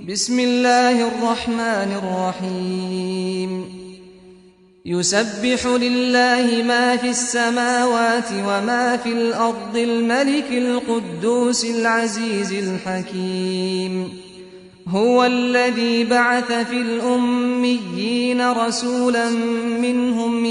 بسم الله الرحمن الرحيم يسبح لله ما في السماوات وما في الأرض الملك القدوس العزيز الحكيم هو الذي بعث في الأميين رسولا منهم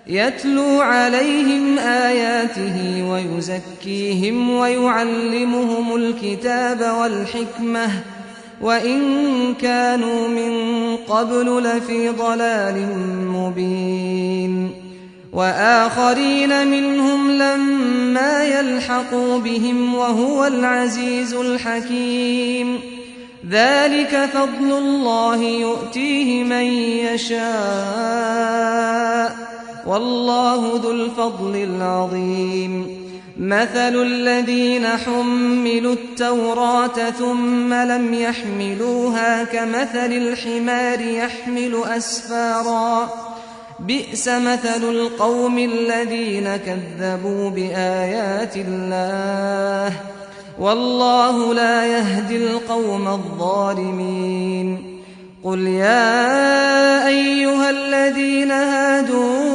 يتلو عليهم آياته ويزكيهم ويعلمهم الكتاب والحكمة وإن كانوا من قبل لفي ضلال مبين وآخرين منهم لما يلحقوا بهم وهو العزيز الحكيم ذلك فضل الله يؤتيه من يشاء والله ذو الفضل العظيم مثل الذين حملوا التوراة ثم لم يحملوها كمثل الحمار يحمل أسفارا بئس مثل القوم الذين كذبوا بآيات الله والله لا يهدي القوم الظالمين قل يا أيها الذين هادوا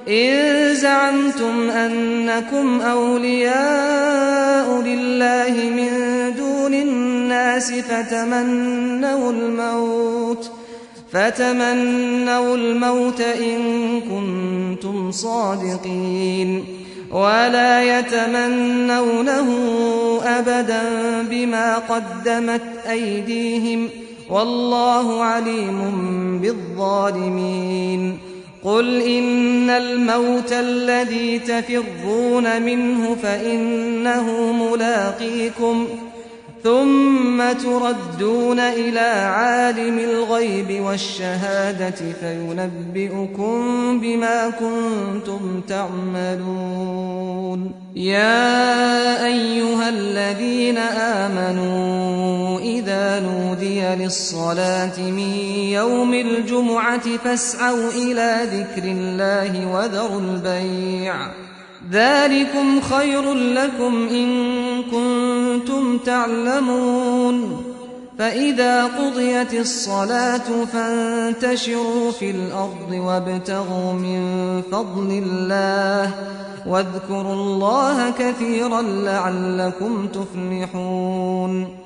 إن زعمتم أنكم أولياء لله من دون الناس فتمنوا الموت إن كنتم صادقين ولا يتمنونه أبدا بما قدمت أيديهم والله عليم بالظالمين قل إن الموت الذي تفرون منه فإنه ملاقيكم ثم تردون إلى عالم الغيب والشهادة فينبئكم بما كنتم تعملون يا أيها الذين آمنوا إذا نودي للصلاة من يوم الجمعة فاسعوا إلى ذكر الله وذروا البيع ذلكم خير لكم إن كنتم تعلمون فإذا قضيت الصلاة فانتشروا في الأرض وابتغوا من فضل الله واذكروا الله كثيرا لعلكم تفلحون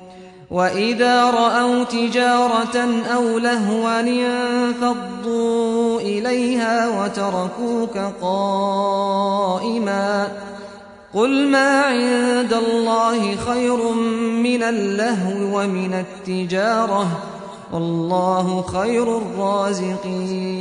وإذا رأوا تجارة أو لهوا انفضوا إليها وتركوك قائما قل ما عند الله خير من اللهو ومن التجارة والله خير الرازقين